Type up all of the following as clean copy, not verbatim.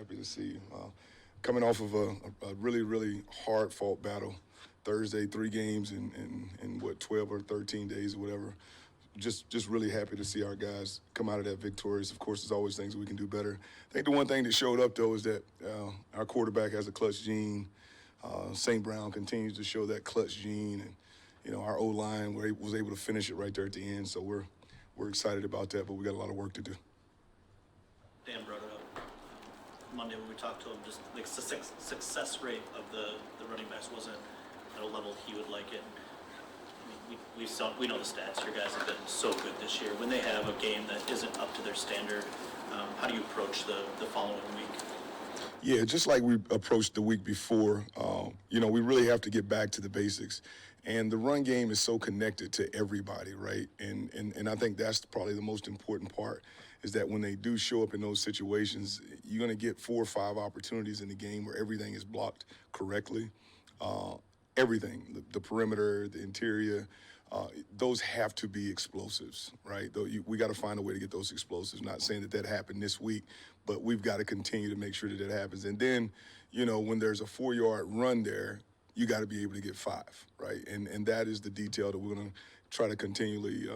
happy to see. Coming off of a really, really hard-fought battle, Thursday, 3 games in what, 12 or 13 days or whatever. Just really happy to see our guys come out of that victorious. Of course, there's always things we can do better. I think the one thing that showed up, though, is that our quarterback has a clutch gene. St. Brown continues to show that clutch gene, and our O-line was able to finish it right there at the end. So we're excited about that, but we got a lot of work to do. Dan brought it up Monday when we talked to him. Just the success rate of the running backs wasn't at a level he would like it. I mean, we know the stats. Your guys have been so good this year. When they have a game that isn't up to their standard, how do you approach the following week? Yeah, just like we approached the week before, we really have to get back to the basics. And the run game is so connected to everybody, right? And I think that's probably the most important part, is that when they do show up in those situations, you're going to get 4 or 5 opportunities in the game where everything is blocked correctly. Everything, the perimeter, the interior, those have to be explosives, right? We got to find a way to get those explosives. Not saying that happened this week, but we've got to continue to make sure that happens. And then, when there's a 4-yard run there, you got to be able to get 5, right? And that is the detail that we're going to try to continually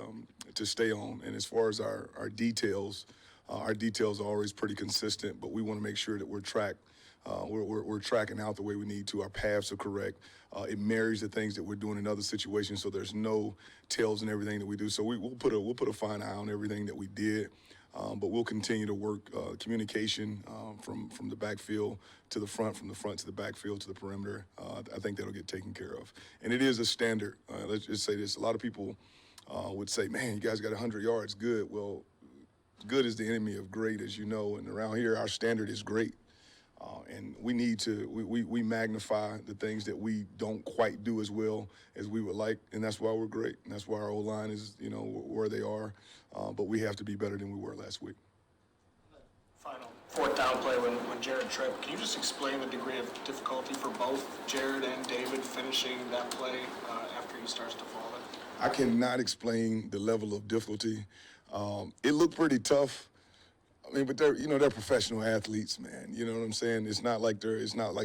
to stay on. And as far as our details are always pretty consistent, but we want to make sure that we're tracking out the way we need to. Our paths are correct. It marries the things that we're doing in other situations, so there's no tails in everything that we do. So we'll put a fine eye on everything that we did, but we'll continue to work communication from the backfield to the front, from the front to the backfield to the perimeter. I think that'll get taken care of. And it is a standard. Let's just say this. A lot of people would say, man, you guys got 100 yards, good. Well, good is the enemy of great, as you know, and around here our standard is great. And we need to, we magnify the things that we don't quite do as well as we would like, and that's why we're great. And that's why our O-line is, where they are. But we have to be better than we were last week. Final 4th down play when Jared tripped. Can you just explain the degree of difficulty for both Jared and David finishing that play after he starts to fall in? I cannot explain the level of difficulty. It looked pretty tough. I mean, but they're professional athletes, man. You know what I'm saying? It's not like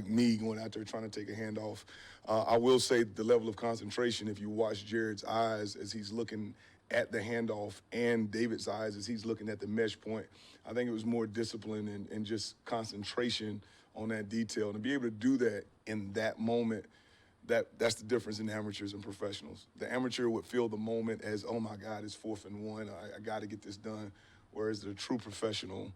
me going out there trying to take a handoff. I will say the level of concentration, if you watch Jared's eyes as he's looking at the handoff and David's eyes as he's looking at the mesh point, I think it was more discipline and just concentration on that detail. And to be able to do that in that moment, that's the difference in amateurs and professionals. The amateur would feel the moment as, oh my God, it's 4th and 1. I got to get this done. Whereas the true professional,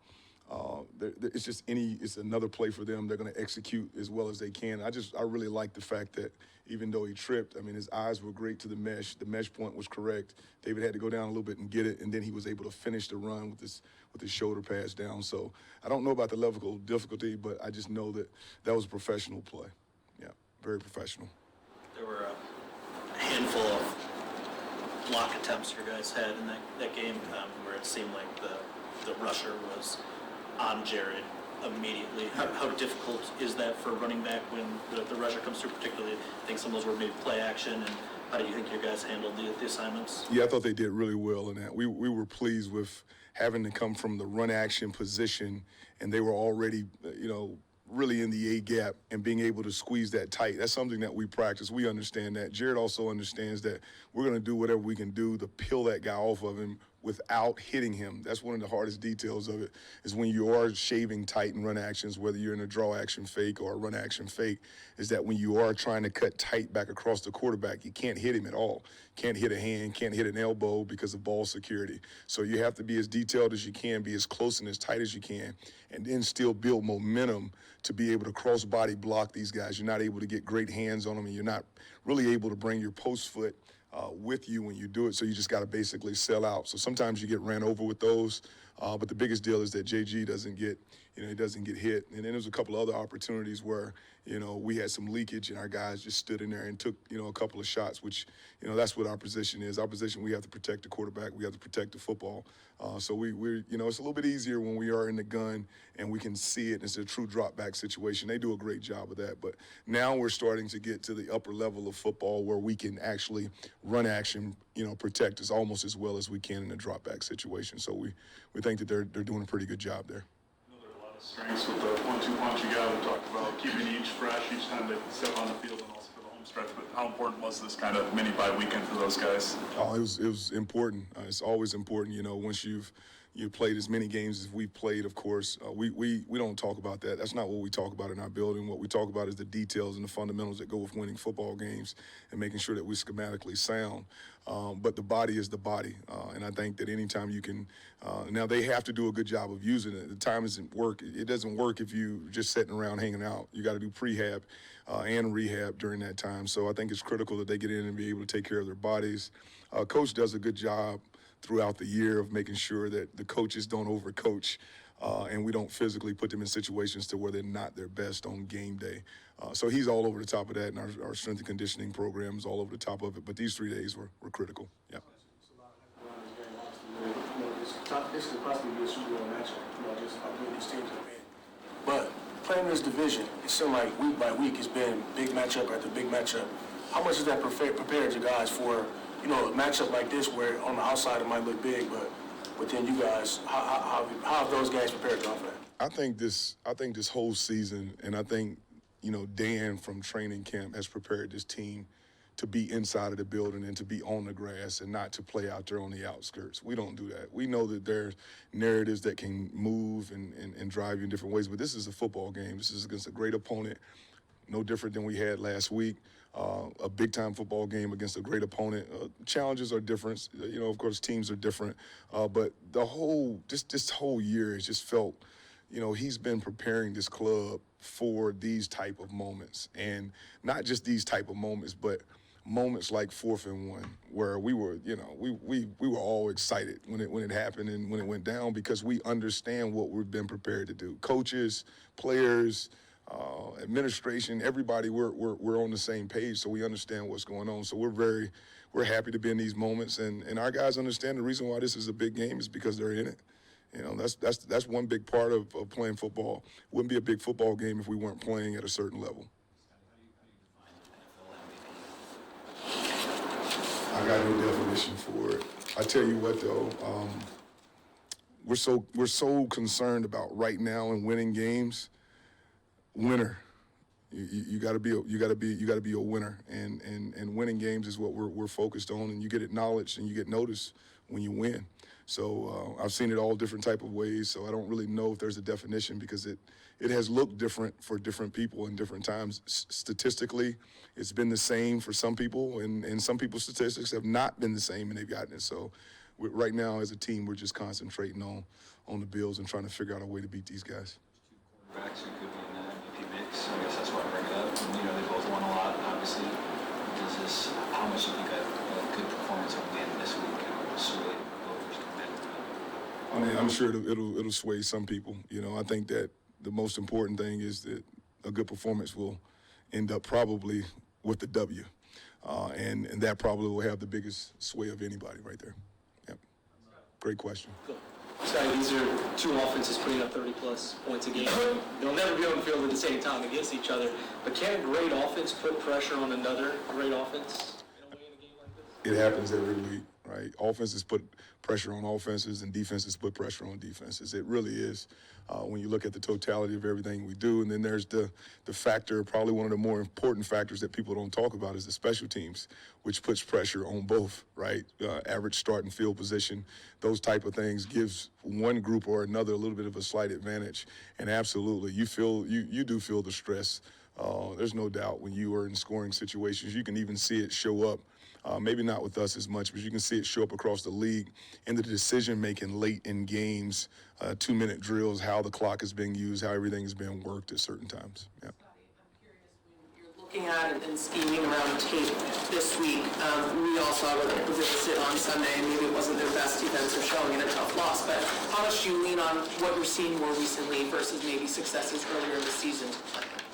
it's another play for them. They're going to execute as well as they can. I really like the fact that even though he tripped, I mean, his eyes were great to the mesh. The mesh point was correct. David had to go down a little bit and get it, and then he was able to finish the run with his shoulder pass down. So I don't know about the level of difficulty, but I just know that was a professional play. Yeah, very professional. There were a handful of block attempts your guys had in that game where it seemed like the rusher was on Jared immediately. How difficult is that for a running back when the rusher comes through, particularly? I think some of those were maybe play action, and how do you think your guys handled the assignments? Yeah, I thought they did really well in that. We were pleased with having to come from the run action position, and they were already, really in the A gap and being able to squeeze that tight. That's something that we practice. We understand that. Jared also understands that we're going to do whatever we can do to peel that guy off of him without hitting him. That's one of the hardest details of it, is when you are shaving tight in run actions, whether you're in a draw action fake or a run action fake, is that when you are trying to cut tight back across the quarterback, you can't hit him at all. Can't hit a hand, can't hit an elbow because of ball security. So you have to be as detailed as you can, be as close and as tight as you can, and then still build momentum to be able to cross-body block these guys. You're not able to get great hands on them, and you're not really able to bring your post foot with you when you do it, so you just got to basically sell out. So sometimes you get ran over with those, but the biggest deal is that JG doesn't get hit. And then there's a couple other opportunities where, we had some leakage and our guys just stood in there and took, a couple of shots, which, that's what our position is. Our position, we have to protect the quarterback, we have to protect the football. So we're, it's a little bit easier when we are in the gun and we can see it. It's a true drop back situation. They do a great job of that. But now we're starting to get to the upper level of football where we can actually run action, protect us almost as well as we can in a drop back situation. So we think that they're doing a pretty good job there. I know there are a lot Strengths with the 1-2 punch you got. We talked about keeping each fresh each time they step on the field and also for the home stretch. But how important was this kind of mini bye weekend for those guys? Oh, it was important. It's always important, once you've played as many games as we've played, of course. We don't talk about that. That's not what we talk about in our building. What we talk about is the details and the fundamentals that go with winning football games and making sure that we're schematically sound. But the body is the body. And I think that anytime you can, now they have to do a good job of using it. The time doesn't work. It doesn't work if you just sitting around hanging out. You got to do prehab and rehab during that time. So I think it's critical that they get in and be able to take care of their bodies. Coach does a good job throughout the year of making sure that the coaches don't overcoach and we don't physically put them in situations to where they're not their best on game day. So he's all over the top of that, and our strength and conditioning program is all over the top of it. But these 3 days were critical. Yeah. This could possibly be a Super Bowl matchup, just how good these teams have been. But playing this division, it seemed like week by week it's been big matchup after big matchup. How much has that prepared you guys for, a matchup like this where on the outside it might look big, but within you guys, how have those guys prepared you for that? I think this whole season, and I think, Dan from training camp has prepared this team to be inside of the building and to be on the grass and not to play out there on the outskirts. We don't do that. We know that there's narratives that can move and drive you in different ways, but this is a football game. This is against a great opponent, no different than we had last week. A big-time football game against a great opponent. Challenges are different. Of course, teams are different. But this whole year has just felt, he's been preparing this club for these type of moments. And not just these type of moments, but moments like 4th and 1, where we were, we were all excited when it happened and when it went down because we understand what we've been prepared to do. Coaches, players, administration, everybody, we're on the same page, so we understand what's going on. So we're happy to be in these moments, and our guys understand the reason why this is a big game is because they're in it. That's one big part of playing football. Wouldn't be a big football game if we weren't playing at a certain level. I got no definition for it. I tell you what, though, we're so concerned about right now and winning games. Winner, you got to be a winner, and winning games is what we're focused on. And you get acknowledged and you get noticed when you win. So I've seen it all different type of ways. So I don't really know if there's a definition because it has looked different for different people in different times. Statistically, it's been the same for some people, and some people's statistics have not been the same, and they've gotten it. So right now, as a team, we're just concentrating on the Bills and trying to figure out a way to beat these guys. Two quarterbacks who could be in the MVP mix. I guess that's why I bring it up. And, they both won a lot, obviously. How much do you think a good performance will be in this week will sway voters competitive? I mean, I'm sure it'll sway some people. I think that the most important thing is that a good performance will end up probably with the W. And that probably will have the biggest sway of anybody right there. Yep. Great question. Scottie, these are two offenses putting up 30-plus points a game. They'll never be on the field at the same time against each other. But can a great offense put pressure on another great offense in a way in a game like this? It happens every week, right? Offenses put pressure on offenses and defenses put pressure on defenses. It really is when you look at the totality of everything we do. And then there's the factor, probably one of the more important factors that people don't talk about is the special teams, which puts pressure on both, right? Average start and field position, those type of things gives one group or another a little bit of a slight advantage. And absolutely, you do feel the stress. There's no doubt when you are in scoring situations, you can even see it show up. Maybe not with us as much, but you can see it show up across the league in the decision-making late in games, 2-minute drills, how the clock is being used, how everything is being worked at certain times. Yeah. I'm curious, when you're looking at and scheming around tape this week, we all saw what the Bills did on Sunday, and maybe it wasn't their best defensive showing in a tough loss, but how much do you lean on what you're seeing more recently versus maybe successes earlier in the season?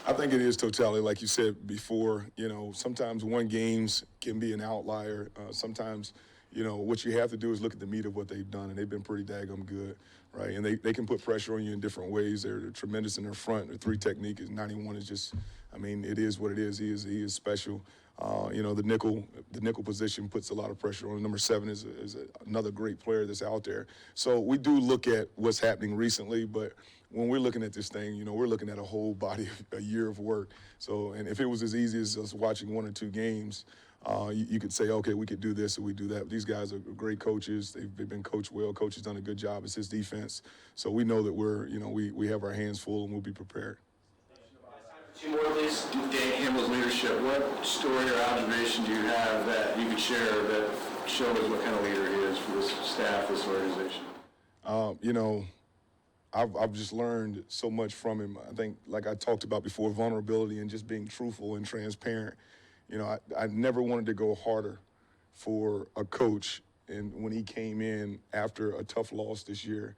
I think it is totality, like you said before. Sometimes one games can be an outlier. Sometimes, what you have to do is look at the meat of what they've done, and they've been pretty daggum good, right? And they can put pressure on you in different ways. They're tremendous in their front. Their 3 technique is 91 is just, it is what it is. He is special. The nickel position puts a lot of pressure on. Number 7 is another great player that's out there. So we do look at what's happening recently, but when we're looking at this thing, you know, we're looking at a whole body, a year of work. So, and if it was as easy as us watching 1 or 2 games, you could say, okay, we could do this or we do that. These guys are great coaches. They've been coached well. Coach has done a good job. It's his defense. So we know that we have our hands full and we'll be prepared. 2 more, please. Dan Campbell's leadership. What story or observation do you have that you could share that shows what kind of leader he is for this staff, this organization? You know, I've just learned so much from him. I think, like I talked about before, vulnerability and just being truthful and transparent. You know, I never wanted to go harder for a coach. And when he came in after a tough loss this year,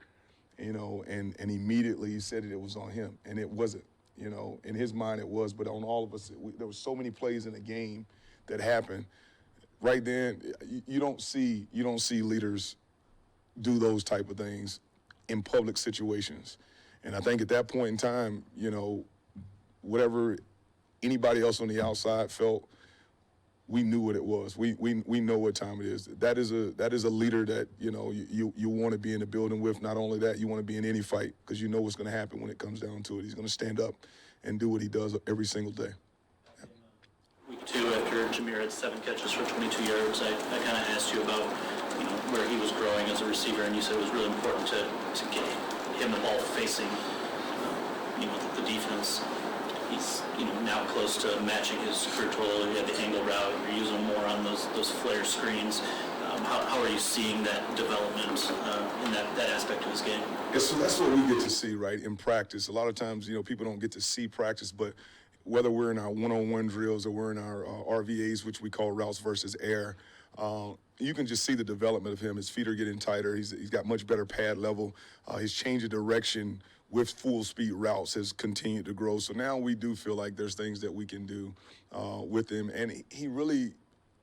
you know, and immediately he said it was on him, and it wasn't. You know, in his mind it was, but on all of us, there were so many plays in the game that happened. Right then, you don't see leaders do those type of things in public situations. And I think at that point in time, you know, whatever anybody else on the outside felt, we knew what it was. We know what time it is. That is a leader that, you know, you want to be in the building with. Not only that, you want to be in any fight because you know what's going to happen when it comes down to it. He's going to stand up and do what he does every single day. Week 2, after Jameer had 7 catches for 22 yards, I kind of asked you about, you know, where he was growing as a receiver, and you said it was really important to get him the ball facing, you know, the defense. He's, you know, now close to matching his career total. He had the angle route. You're using him more on those flare screens. How are you seeing that development in that aspect of his game? Yeah, so that's what we get to see, right, in practice. A lot of times, you know, people don't get to see practice, but whether we're in our one-on-one drills or we're in our RVAs, which we call routes versus air, you can just see the development of him. His feet are getting tighter. He's got much better pad level. His change of direction with full speed routes has continued to grow. So now we do feel like there's things that we can do with him. And he really,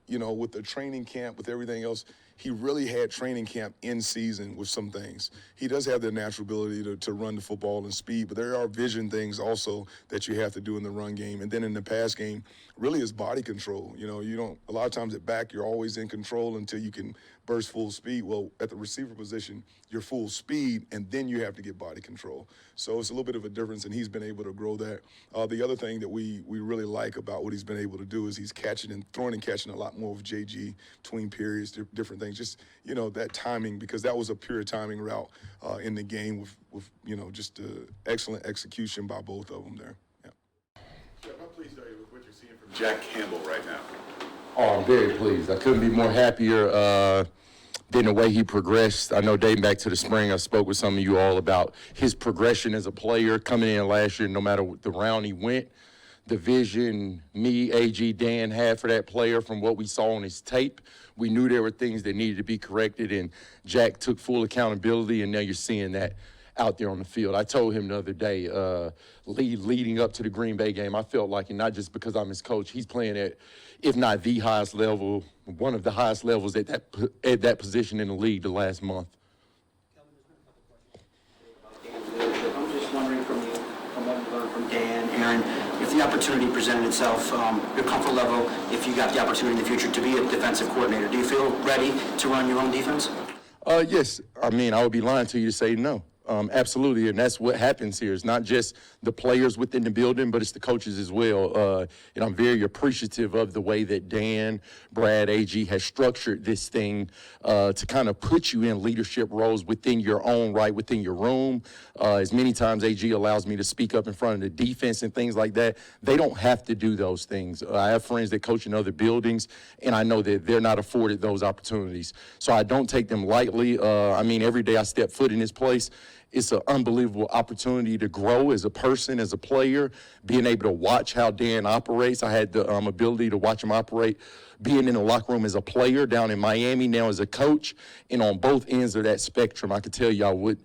you know, with the training camp, with everything else, he really had training camp in season with some things. He does have the natural ability to run the football and speed, but there are vision things also that you have to do in the run game. And then in the pass game, really is body control. You know, a lot of times at back, you're always in control until you can burst full speed. Well, at the receiver position, you're full speed, and then you have to get body control. So it's a little bit of a difference, and he's been able to grow that. The other thing that we really like about what he's been able to do is he's catching and throwing and catching a lot more of JG between periods, different things. Just, you know, that timing, because that was a pure timing route in the game with you know, just excellent execution by both of them there. Yeah. Jeff, how pleased are you with what you're seeing from Jack Campbell right now? Oh, I'm very pleased. I couldn't be more happier than the way he progressed. I know dating back to the spring, I spoke with some of you all about his progression as a player coming in last year. No matter what the round he went, the vision me, AG, Dan had for that player from what we saw on his tape, we knew there were things that needed to be corrected, and Jack took full accountability, and now you're seeing that out there on the field. I told him the other day, leading up to the Green Bay game, I felt like, and not just because I'm his coach, he's playing at, if not the highest level, one of the highest levels at that position in the league the last month. I'm just wondering from what you learned from Dan, Aaron, if the opportunity presented itself, your comfort level, if you got the opportunity in the future to be a defensive coordinator, do you feel ready to run your own defense? Yes. I mean, I would be lying to you to say no. Absolutely, and that's what happens here. It's not just the players within the building, but it's the coaches as well. And I'm very appreciative of the way that Dan, Brad, AG has structured this thing to kind of put you in leadership roles within your own right, within your room. As many times AG allows me to speak up in front of the defense and things like that, they don't have to do those things. I have friends that coach in other buildings, and I know that they're not afforded those opportunities. So I don't take them lightly. I mean, every day I step foot in this place, it's an unbelievable opportunity to grow as a person, as a player, being able to watch how Dan operates. I had the ability to watch him operate, being in the locker room as a player down in Miami, now as a coach, and on both ends of that spectrum, I could tell you I would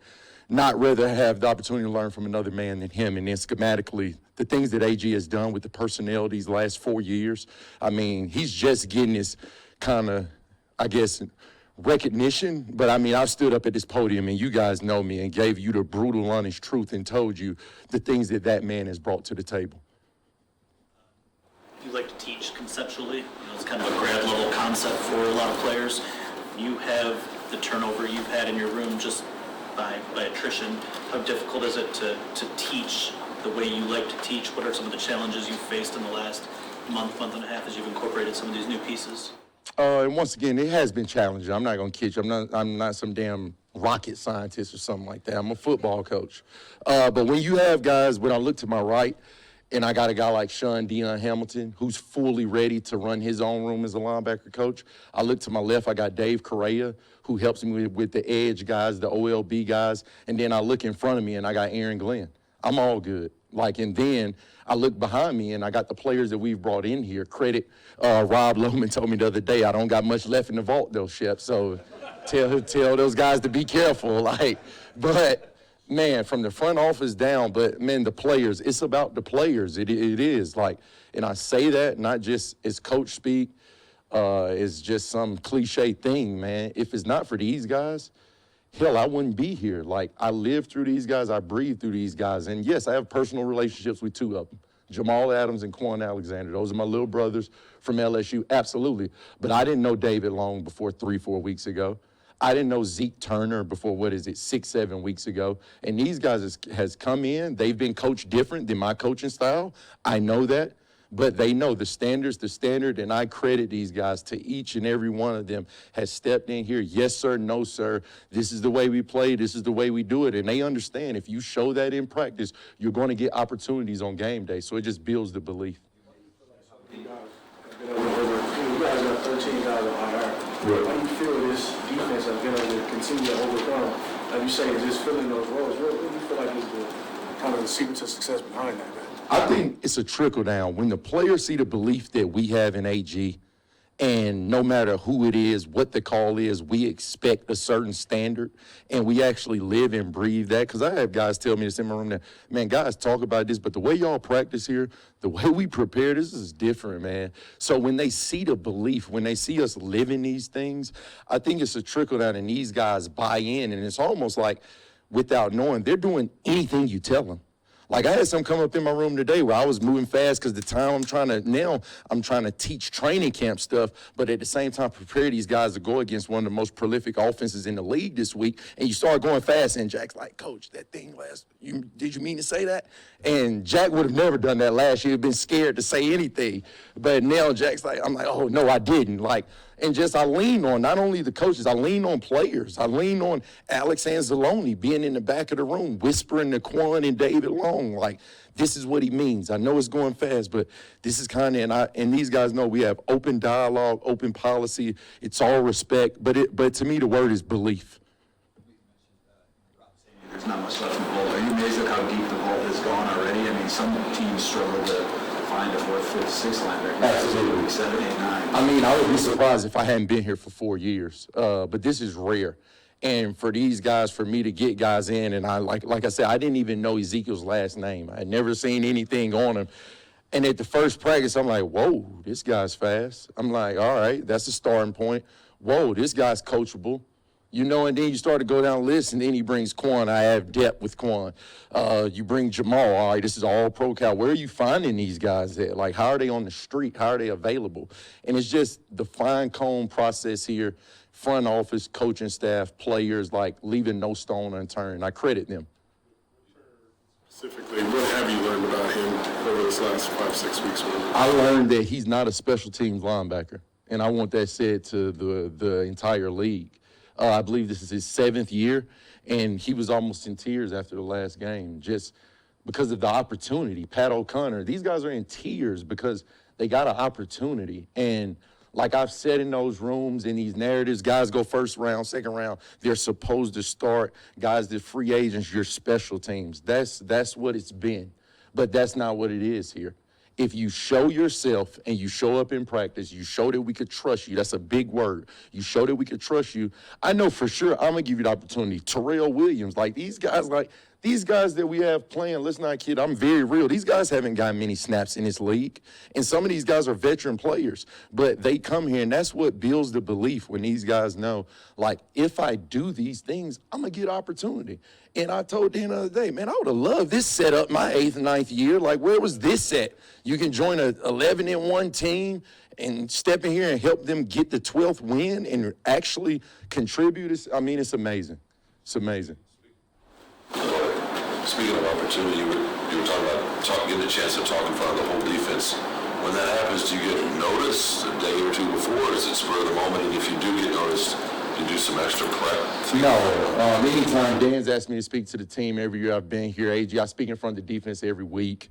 not rather have the opportunity to learn from another man than him. And then schematically, the things that AG has done with the personnel these last 4 years, I mean, he's just getting this kind of, I guess, recognition, but I mean, I've stood up at this podium, and you guys know me, and gave you the brutal, honest truth and told you the things that man has brought to the table. You like to teach conceptually. It's kind of a grad level concept for a lot of players. You have the turnover you've had in your room just by attrition. How difficult is it to teach the way you like to teach? What are some of the challenges you've faced in the last month and a half as you've incorporated some of these new pieces? And once again, it has been challenging. I'm not going to kid you. I'm not some damn rocket scientist or something like that. I'm a football coach. But when you have guys, when I look to my right, and I got a guy like Dion Hamilton, who's fully ready to run his own room as a linebacker coach. I look to my left, I got Dave Correa, who helps me with the edge guys, the OLB guys. And then I look in front of me, and I got Aaron Glenn. I'm all good. And then I look behind me, and I got the players that we've brought in here. Credit, Rob Lohman told me the other day, I don't got much left in the vault, though, Shep. So tell those guys to be careful. But man, from the front office down, but man, the players, it's about the players. It is. And I say that not just as coach speak, it's just some cliche thing, man. If it's not for these guys, hell, I wouldn't be here. I live through these guys, I breathe through these guys. And yes, I have personal relationships with two of them, Jamal Adams and Quan Alexander. Those are my little brothers from LSU, absolutely. But I didn't know David Long before 3-4 weeks ago. I didn't know Zeke Turner before, 6-7 weeks ago. And these guys has come in. They've been coached different than my coaching style. I know that. But they know the standard, and I credit these guys to each and every one of them has stepped in here. Yes, sir, no, sir. This is the way we play. This is the way we do it. And they understand if you show that in practice, you're going to get opportunities on game day. So it just builds the belief. You guys got 13 guys on IR. How do you feel this defense has been able to continue to overcome? Like you say, is just filling those roles? What do you feel like is the kind of the secret to success behind that, man? I think it's a trickle down. When the players see the belief that we have in AG, and no matter who it is, what the call is, we expect a certain standard, and we actually live and breathe that. Because I have guys tell me this in my room that, man, guys talk about this, but the way y'all practice here, the way we prepare, this is different, man. So when they see the belief, when they see us living these things, I think it's a trickle down, and these guys buy in, and it's almost like, without knowing, they're doing anything you tell them. I had some come up in my room today where I was moving fast because the time I'm trying to teach training camp stuff, but at the same time prepare these guys to go against one of the most prolific offenses in the league this week. And you start going fast, and Jack's like, Coach, that thing did you mean to say that? And Jack would have never done that last year. He'd been scared to say anything. But now Jack's like, I'm like, oh, no, I didn't. And I lean on not only the coaches, I lean on players. I lean on Alex Anzalone being in the back of the room, whispering to Quan and David Long, this is what he means. I know it's going fast, but this is kind of, and these guys know we have open dialogue, open policy. It's all respect, but to me, the word is belief. There's not much left in the vault. Are you amazed at how deep the vault has gone already? I mean, some teams struggle to find a 4th, 5th, 6th linebacker. Absolutely. 7, 8, 9. I mean, I would be surprised if I hadn't been here for 4 years, but this is rare. And for these guys, for me to get guys in, and I like I said, I didn't even know Ezekiel's last name. I had never seen anything on him. And at the first practice, I'm like, whoa, this guy's fast. I'm like, all right, that's a starting point. Whoa, this guy's coachable. And then you start to go down the list, and then he brings Quan. I have depth with Quan. You bring Jamal. All right, this is all pro Cal. Where are you finding these guys at? How are they on the street? How are they available? And it's just the fine comb process here. Front office, coaching staff, players, leaving no stone unturned. I credit them. Specifically, what have you learned about him over this last 5-6 weeks? I learned that he's not a special teams linebacker, and I want that said to the entire league. I believe this is his 7th year, and he was almost in tears after the last game just because of the opportunity. Pat O'Connor, these guys are in tears because they got an opportunity. And like I've said in those rooms, in these narratives, guys go first round, second round. They're supposed to start. Guys, the free agents, your special teams. That's what it's been. But that's not what it is here. If you show yourself and you show up in practice, you show that we could trust you. That's a big word. You show that we could trust you. I know for sure I'm going to give you the opportunity. Terrell Williams, these guys that we have playing, let's not kid, I'm very real. These guys haven't gotten many snaps in this league. And some of these guys are veteran players. But they come here, and that's what builds the belief when these guys know, if I do these things, I'm going to get opportunity. And I told Dan the other day, man, I would have loved this setup my 8th and 9th year. Where was this at? You can join a 11-1 team and step in here and help them get the 12th win and actually contribute. It's amazing. It's amazing. Speaking of opportunity, you were talking about getting a chance to talk in front of the whole defense. When that happens, do you get noticed a day or two before, or is it spur of the moment? And if you do get noticed, you do some extra prep? No. Anytime Dan's asked me to speak to the team every year I've been here, AG, I speak in front of the defense every week,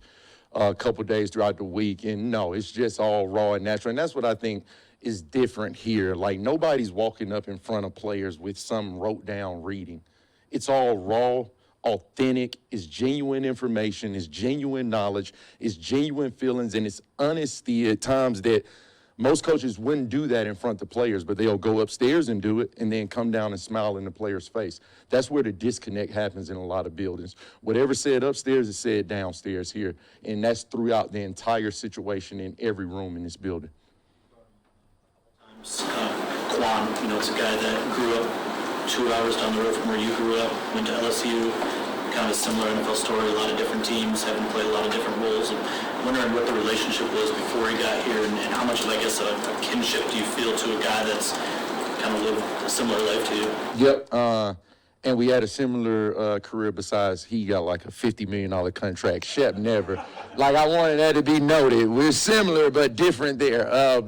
a couple days throughout the week. And no, it's just all raw and natural. And that's what I think is different here. Like, nobody's walking up in front of players with some wrote down reading. It's all raw, authentic, it's genuine information, it's genuine knowledge, it's genuine feelings, and it's honesty at times that most coaches wouldn't do that in front of the players, but they'll go upstairs and do it and then come down and smile in the player's face. That's where the disconnect happens in a lot of buildings. Whatever's said upstairs is said downstairs here, and that's throughout the entire situation in every room in this building. Quan, it's a guy that grew up 2 hours down the road from where you grew up, went to LSU, kind of a similar NFL story, a lot of different teams, having played a lot of different roles. And wondering what the relationship was before he got here, and how much of, I guess, a kinship do you feel to a guy that's kind of lived a similar life to you? Yep. And we had a similar career besides he got like a $50 million contract. Shep never. Like, I wanted that to be noted. We're similar but different there.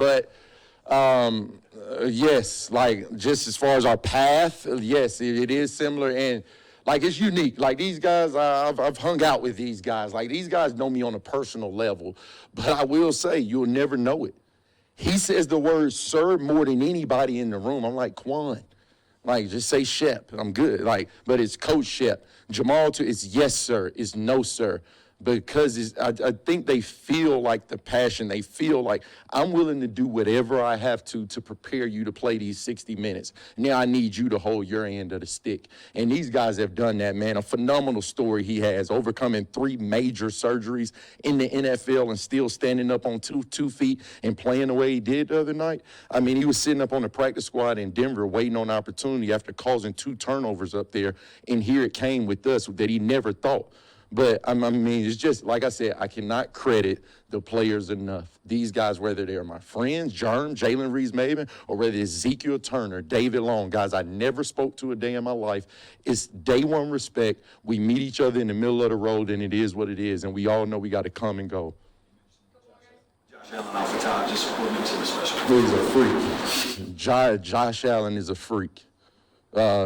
Yes, like, just as far as our path, yes, it is similar, and like, it's unique. Like, these guys, I've hung out with these guys. Like, these guys know me on a personal level, but I will say, you'll never know it. He says the word sir more than anybody in the room. I'm like, Quan, like, just say Shep, I'm good. Like, but it's Coach Shep. Jamal, too, it's yes, sir, it's no, sir. Because I think they feel like the passion. They feel like I'm willing to do whatever I have to prepare you to play these 60 minutes. Now I need you to hold your end of the stick. And these guys have done that, man. A phenomenal story he has, overcoming 3 major surgeries in the NFL and still standing up on two feet and playing the way he did the other night. I mean, he was sitting up on the practice squad in Denver waiting on opportunity after causing 2 turnovers up there. And here it came with us that he never thought. But, I mean, it's just, like I said, I cannot credit the players enough. These guys, whether they're my friends, Jalen Reeves-Maven, or whether it's Ezekiel Turner, David Long, guys I never spoke to a day in my life, it's day one respect. We meet each other in the middle of the road, and it is what it is, and we all know we got to come and go. Josh Allen off the top, just what makes him special? He's a freak. Josh Allen is a freak.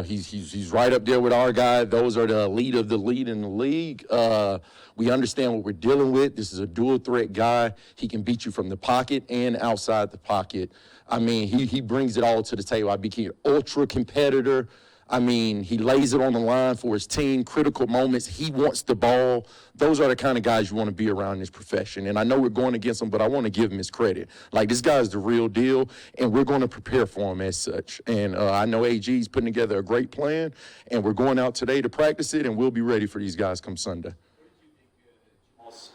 He's right up there with our guy. Those are the elite of the elite in the league. We understand what we're dealing with. This is a dual threat guy. He can beat you from the pocket and outside the pocket. I mean, he brings it all to the table. I became an ultra competitor. I mean, he lays it on the line for his team, critical moments. He wants the ball. Those are the kind of guys you want to be around in this profession. And I know we're going against him, but I want to give him his credit. Like, this guy's the real deal, and we're going to prepare for him as such. And I know AG's putting together a great plan, and we're going out today to practice it, and we'll be ready for these guys come Sunday.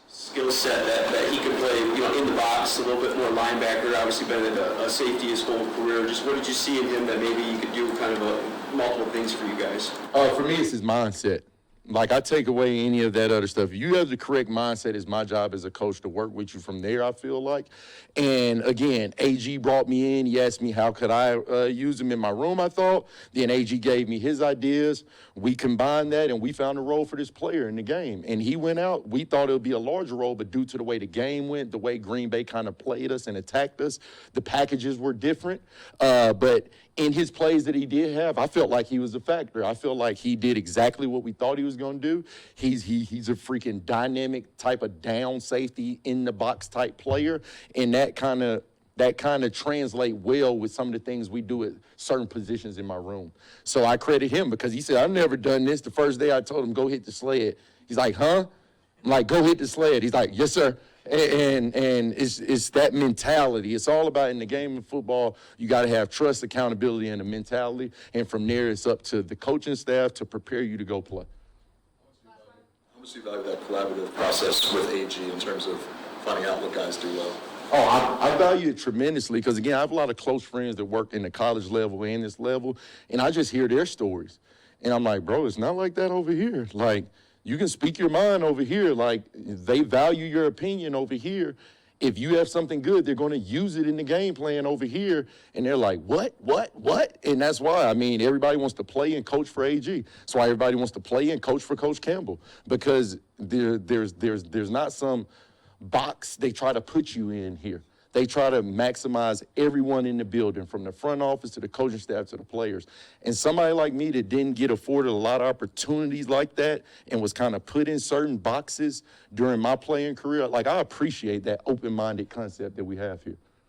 Skill set that he could play, in the box, a little bit more linebacker, obviously been a safety his whole career. Just what did you see in him that maybe he could do kind of multiple things for you guys? For me, it's his mindset. Like, I take away any of that other stuff. If you have the correct mindset, it's my job as a coach to work with you from there, I feel like. And, again, AG brought me in. He asked me how could I use him in my room, I thought. Then AG gave me his ideas. We combined that, and we found a role for this player in the game. And he went out. We thought it would be a larger role, but due to the way the game went, the way Green Bay kind of played us and attacked us, the packages were different. But in his plays that he did have, I felt like he was a factor. I felt like he did exactly what we thought he was going to do. He's a freaking dynamic type of down safety in the box type player, and that kind of translate well with some of the things we do at certain positions in my room. So I credit him because he said, I've never done this. The first day I told him, go hit the sled. He's like, huh? I'm like, go hit the sled. He's like, yes, sir. And it's that mentality. It's all about, in the game of football, you got to have trust, accountability, and a mentality. And from there, it's up to the coaching staff to prepare you to go play. How much do you value that collaborative process with AG in terms of finding out what guys do well? Oh, I value it tremendously because, again, I have a lot of close friends that work in the college level and this level, and I just hear their stories. And I'm like, bro, it's not like that over here. Like, you can speak your mind over here. Like, they value your opinion over here. if you have something good, they're going to use it in the game plan over here. And they're like, what? And that's why, I mean, everybody wants to play and coach for AG. That's why everybody wants to play and coach for Coach Campbell, because there's not some box they try to put you in here. They try to maximize everyone in the building, from the front office to the coaching staff to the players. And somebody like me that didn't get afforded a lot of opportunities like that and was kind of put in certain boxes during my playing career, like, I appreciate that open-minded concept that we have here.